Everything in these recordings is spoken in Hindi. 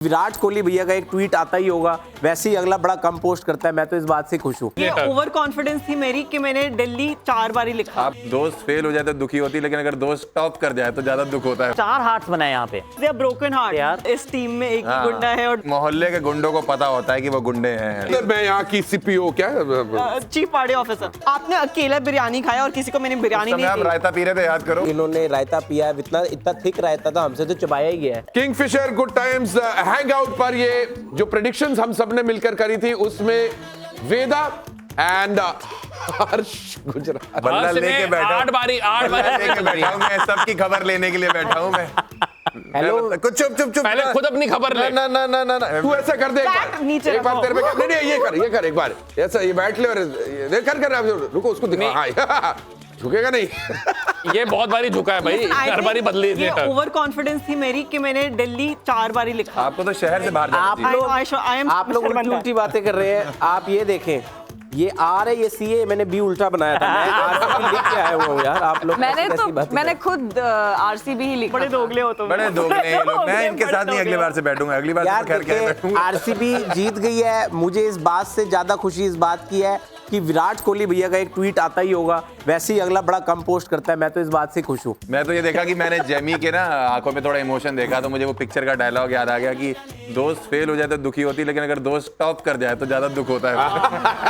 विराट कोहली भैया का एक ट्वीट आता ही होगा, वैसे ही अगला बड़ा कम पोस्ट करता है। मैं तो इस बात से खुश हूँ। ये ओवर कॉन्फिडेंस थी मेरी कि मैंने दिल्ली 4 बार ही लिखा। आप दोस्त फेल हो जाए तो दुखी होती, लेकिन अगर दोस्त टॉप कर जाए तो ज्यादा दुख होता है। 4 हार्ट्स बनाए यहाँ पे। दे आर ब्रोकन हार्ट यार। इस टीम में एक ही गुंडा है और मोहल्ले के गुंडों को पता होता है कि वो गुंडे हैं। मैं यहाँ की सीपीओ क्या चीफ पार्टी ऑफिसर। आपने अकेला बिरयानी खाया और किसी को मैंने बिरयानी नहीं आप दी। रायता पी रहे थे, याद करो। इन्होंने रायता पिया है, इतना थिक रायता था, हमसे तो चबाया ही गया है। Kingfisher good times hang out पर ये जो प्रेडिक्शंस हम सबने मिलकर करी थी उसमें वेदा एंड हर्ष गुजरात बल्ला लेके बैठा हूं। 8 बारी लेके बैठा हूं मैं, सबकी खबर लेने के लिए बैठा हूं मैं। हेलो, कुछ चुप चुप चुप। पहले खुद अपनी खबर ले। ना ना ना ना ना तू ऐसा कर दे एक बार, नीचे एक बार रखो। तेरे पे नहीं नहीं ये कर एक बार ऐसा ये बैठ ले और ये कर रुको उसको दिखा। हाँ झुकेगा नहीं। ये बहुत बारी झुका है भाई, हर बारी बदली ये ओवर कॉन्फिडेंस थी मेरी कि मैंने दिल्ली 4 बार ही लिखा। आपको तो शहर से बाहर जाना आप चाहिए। लोग आप लोग उल्टी उल्टी बातें कर रहे हैं। आप ये देखें, ये आर है, ये सी है, मैंने बी उल्टा बनाया था। मैं आरसीबी लिख के आया हुआ हूँ यार। आप लोग मैंने खुद आरसीबी ही लिखा। बड़े दोगले हो तुम। बड़े दोगले हैं ये लोग। मैं इनके साथ नहीं अगली बार से बैठूंगा। अगली बार यार से खैर क्या बैठूंगा। आरसीबी जीत गई है। मुझे इस बात से ज्यादा खुशी इस बात की है कि विराट कोहली भैया का एक ट्वीट आता ही होगा, वैसे ही अगला बड़ा कम पोस्ट करता है। मैं तो इस बात से खुश हूँ। मैं तो ये देखा कि मैंने जेमी के ना आंखों में थोड़ा इमोशन देखा, तो मुझे वो पिक्चर का डायलॉग याद आ गया कि दोस्त फेल हो जाए तो दुखी होती, लेकिन अगर दोस्त टॉप कर जाए तो ज्यादा दुख होता है।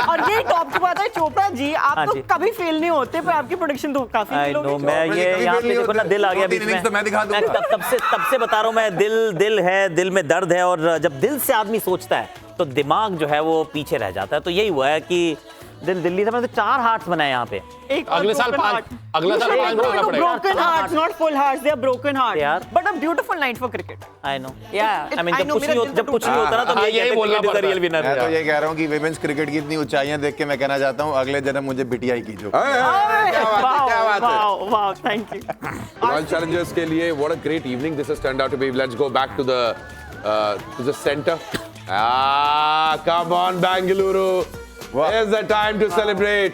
और ये टॉप की बात है चोपड़ा जी, आप तो कभी फेल नहीं होते, पर आपकी प्रोडिक्शन तो काफी आई नो, मैं ये यहाँ पे देखो ना, दिल आ गया बीच में। तो मैं दिखा दूंगा। तब से बता रहा हूँ मैं, दिल है, दिल में दर्द है, और जब दिल से आदमी सोचता है तो दिमाग जो है वो पीछे रह जाता है। तो यही हुआ है कि दिल्ली से मैंने तो 4 हार्ट्स बनाए यहाँ पे। अगले साल 5 बनाना पड़ेगा। broken hearts, not full hearts, they are broken hearts. यार। But a beautiful night for cricket. I know, Yeah. I mean I know, जब कुछ नहीं होता ना तो हाँ, ये यही बोलना पड़ता है। रियल विनर मैं तो ये कह रहा हूँ कि विमेंस क्रिकेट की इतनी ऊंचाइयां देख के मैं कहना चाहता हूँ अगले जन्म मुझे बिटिया ही कीजिए। क्या बात है Wow, thank you. Royal challengers के लिए what a great evening this has turned out to be. Let's go back to the centre. Come on Bengaluru, it's the time to celebrate.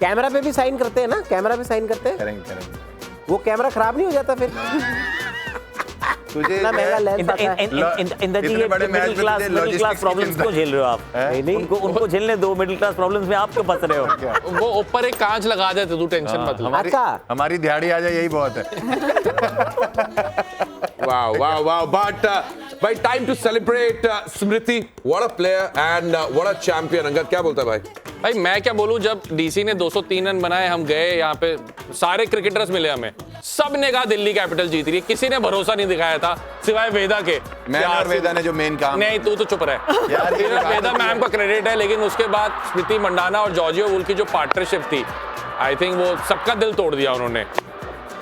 Camera पे भी साइन करते हैं ना? कैमरा पे साइन करते हैं, करेंगे। वो कैमरा खराब नहीं हो जाता फिर? तुझे इतना महंगा लेंस आता है। इंदर जी, ये मिडिल क्लास प्रॉब्लम्स क्यों झेल रहे हो आप? नहीं, उनको झेलने दो। मिडिल क्लास प्रॉब्लम्स में आप क्यों फंस रहे हो? वो ऊपर एक कांच लगा देते, तू टेंशन मत ले। अच्छा, हमारी दिहाड़ी आ जाए यही बहुत है। Wow. But by time to celebrate Smriti, what a player and what a champion. Angad क्या बोलता है भाई? भाई मैं क्या बोलूं, जब डीसी ने 203 रन बनाए, हम गए यहाँ पे, सारे क्रिकेटर्स मिले हमें, सब ने कहा दिल्ली कैपिटल जीत रही है। किसी ने भरोसा नहीं दिखाया था सिवाय वेदा के। मैं और वेदा ने जो मेन काम नहीं, तू तो चुप रहे यार, ये सिर्फ बात वेदा है। मैम का क्रेडिट है, लेकिन उसके बाद स्मृति मंडाना और जॉर्जियो वुल की जो पार्टनरशिप थी, आई थिंक वो सबका दिल तोड़ दिया उन्होंने।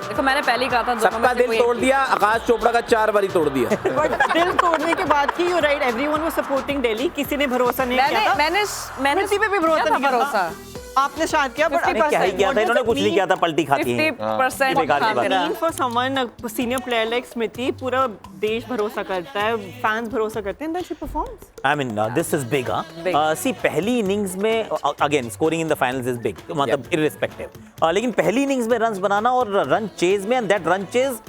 देखो मैंने पहले ही कहा था सबका दिल तोड़ दिया। आकाश चोपड़ा का 4 बारी तोड़ दिया। But दिल तोड़ने के बाद की you right, everyone was supporting Delhi. किसी ने भरोसा नहीं किया था। मैंने स्मृति पे भी भरोसा किया था नहीं किया था। भरोसा। आपने शायद किया, but नहीं, क्या ही किया था इन्होंने? कुछ नहीं किया था, पलटी खाती है। 50% बेकार की था बात। मेरा। For someone senior player like Smriti, पूरा देश भरोसा करता है, फैंस भरोसा करते हैं, then she performs. I mean, this is big, huh? Big. See, पहली इनिंग्स में again scoring in the finals is big, मतलब irrespective. लेकिन पहली इनिंग्स में रन्स बनाना और रन चेज में, and that run chase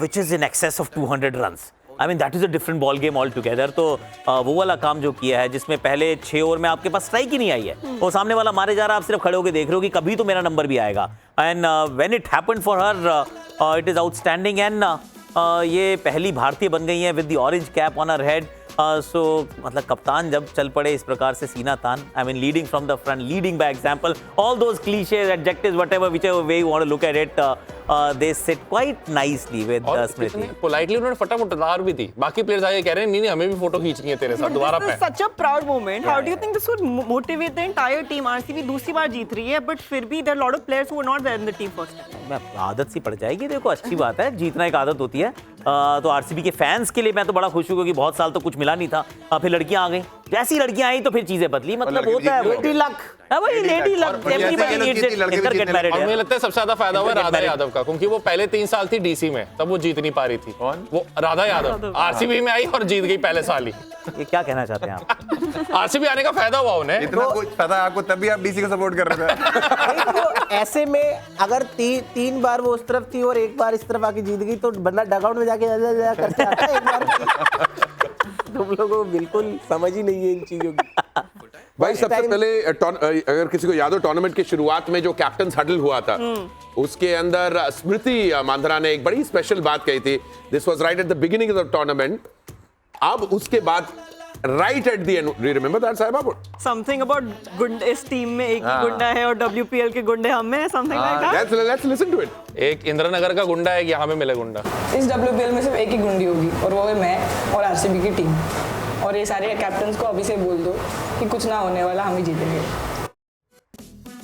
which is in excess of 200 runs. I mean, that is a different ball game altogether. तो वो वाला काम जो किया है, जिसमें पहले 6 ओवर में आपके पास स्ट्राइक ही नहीं आई है, वो सामने वाला मारे जा रहा है, आप सिर्फ खड़े होकर देख रहे हो कि कभी तो मेरा नंबर भी आएगा। And when it happened for her, it is outstanding. And ये पहली भारतीय बन गई है with the orange cap on her head. So मतलब कप्तान जब चल पड़े इस प्रकार से सीना तान, I mean leading from the front, leading by example, all those cliches, adjectives, whatever whichever way you want to look at it, they sit quite nicely with Smriti. Politely उन्होंने फटाफट उतार भी दी। बाकी प्लेयर्स आगे कह रहे हैं नहीं हमें भी फोटो खींचनी है तेरे साथ दोबारा पे। Such a proud moment. How do you think this would motivate the entire team? RCB दूसरी बार जीत रही है, but फिर भी there are a lot of players who were not there in the team first time. आदत सी पड़ जाएगी। देखो, अच्छी बात है, जीतना एक आदत होती है। तो आरसीबी के फैंस के लिए मैं तो बड़ा खुश हूँ, क्योंकि बहुत साल तो कुछ मिला नहीं था। फिर लड़कियां आ गई, जैसी लड़कियां आई तो फिर चीजें बदली। मतलब होता है लेडी लक। वही lady luck, everybody needs it, इनकर गेट मैरिड। और मुझे लगता है सबसे ज्यादा फायदा हुआ राधा यादव का, क्योंकि वो पहले 3 साल थी डीसी में, तब वो जीत नहीं पा रही थी। कौन? वो राधा यादव आरसीबी में आई और जीत गई पहले साल ही। ये क्या कहना चाहते हैं आप? आरसीबी आने का फायदा हुआ उन्हें। इतना कुछ पता है आपको, तभी आप डीसी को सपोर्ट कर रहे थे। तो ऐसे में अगर 3 बार वो उस तरफ थी और 1 बार इस तरफ आके जीत गई, तो बंदा डगआउट में जाके करते आता है एक बार। तुम लोगों को बिल्कुल समझ ही नहीं है इन चीजों की। भाई सबसे पहले अगर किसी को याद हो टूर्नामेंट की शुरुआत में जो कैप्टन हडल हुआ था उसके अंदर स्मृति मांधाना ने एक बड़ी स्पेशल बात कही थी। This was right at the beginning of the tournament. अब उसके बाद right at the end, do you remember that साहिबा? Something about गुंडे, इस टीम में एक ही गुंडा है और WPL के गुंडे हम हैं, something like that. Let's listen to it. एक इंद्रनगर का गुंडा है, यहाँ पे मिले गुंडा। इस WPL में सिर्फ एक ही गुंडी होगी और वो है मैं और RCB की टीम। और ये सारे कैप्टन्स को अभी से बोल दो कि कुछ ना होने वाला, हम ही जीतेंगे।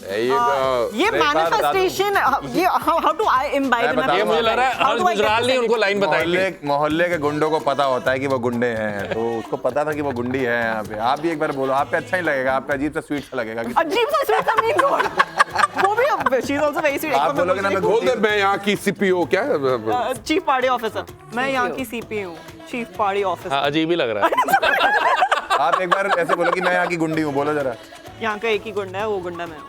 There you go. ये manifestation, ये how do I imbibe in my ये मुझे लग रहा है हर्ष गुजराल ने उनको लाइन बताई। मोहल्ले के गुंडों को पता होता है कि वो गुंडे हैं, तो उसको पता था कि वो गुंडी है यहाँ पे। आप भी एक बार बोलो, आप पे अच्छा ही लगेगा, आप पे अजीब सा स्वीट सा लगेगा। अजीब सा स्वीट सा मीन वो भी she is also very sweet. आप बोलोगे ना मैं बोल दे मैं यहाँ की CPO क्या? चीफ पार्टी ऑफिसर, मैं यहाँ की CP हूँ, चीफ पार्टी ऑफिसर। हाँ, अजीब ही लग रहा है। आप एक बार ऐसे बोलो कि मैं यहाँ की गुंडी हूँ, बोलो जरा। यहाँ का एक ही गुंडा है, वो गुंडा मैं हूँ।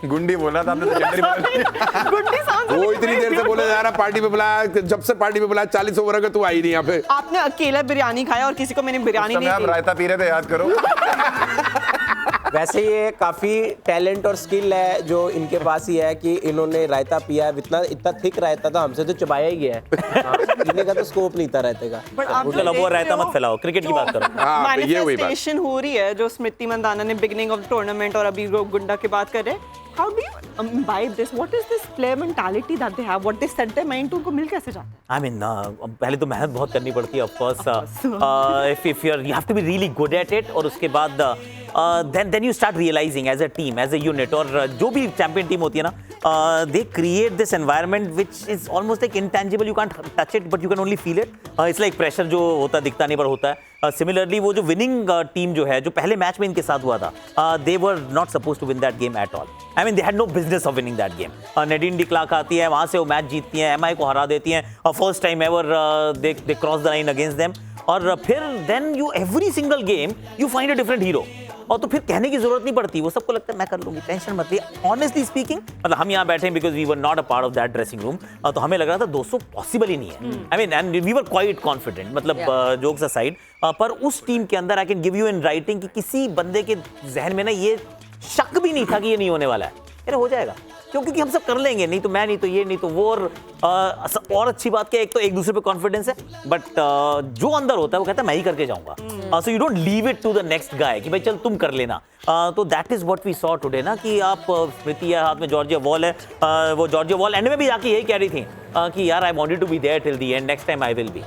गुंडी बोला था आपने, तो सेकेंडरी बोला। गुंडी sounds वो like इतनी very देर से बोले beautiful. जा रहा पार्टी पे बुलाया, जब से पार्टी पे बुलाया 40 ओवर का तू आई नहीं यहाँ पे। आपने अकेला बिरयानी खाया और किसी को मैंने बिरयानी उस समय नहीं आप दी। रायता पी रहे थे, याद करो। वैसे ये काफी टैलेंट और स्किल है जो इनके पास ही है कि इन्होंने रायता पिया है। इतना थिक रायता था, हमसे तो चबाया ही गया है। पीने का तो स्कोप नहीं था रायते का। But आप जो चलो वो देख रायता रहे मत हो, फैलाओ, क्रिकेट की बात करो। हाँ, तो ये हुई बात। मैनिफेस्टेशन हो रही है जो स्मृति मंदाना ने बिगिनिंग ऑफ टूर्नामेंट और अभी वो गुंडा की बात कर रहे हैं। How do you imbibe this? What is this player mentality that they have? What they set their mind to, उनको मिल कैसे जाता है? I mean, पहले तो मेहनत बहुत करनी पड़ती है, of course. If you have to be really good at it, और उसके बाद then you start realizing as a team, as a unit, और जो भी चैंपियन टीम होती है ना, they create this environment which is almost like intangible. You can't touch it, but you can only feel it. It's like pressure जो होता है दिखता नहीं पर होता है। Similarly, वो जो winning टीम जो है, जो पहले मैच में इनके साथ हुआ था, they were not supposed to win that game at all. I mean, they had no business of winning that game. Nadine de Klerk आती है, वहाँ से वो मैच जीतती हैं, MI को हरा देती हैं, first time ever they cross the line against them. और फिर then you every single game you find a different hero. और तो फिर कहने की जरूरत नहीं पड़ती, वो सबको लगता है मैं कर लूंगी, टेंशन मत लिए। ऑनेस्टली स्पीकिंग, मतलब हम यहाँ बैठे हैं because we were not a part of that dressing room, तो हमें लग रहा था 200 पॉसिबल ही नहीं है। I mean and we were quite confident, मतलब जोक्स असाइड। पर उस टीम के अंदर I can give you in writing कि किसी बंदे के जहन में ना ये शक भी नहीं था कि ये नहीं होने वाला है, अरे हो जाएगा, क्योंकि हम सब कर लेंगे, नहीं तो मैं, नहीं तो ये, नहीं तो वो। और अच्छी बात क्या, एक तो एक दूसरे पे कॉन्फिडेंस है, बट जो अंदर होता है वो कहता है मैं ही करके जाऊंगा। So you don't leave it to the next guy कि भाई चल तुम कर लेना। तो that is what we saw today ना, कि आप स्मृति हाथ में जॉर्जिया वॉल है, वो जॉर्जिया वॉल एंड में भी जाके यही कह रही थी कि यार I wanted to be there till the end, next time I will B.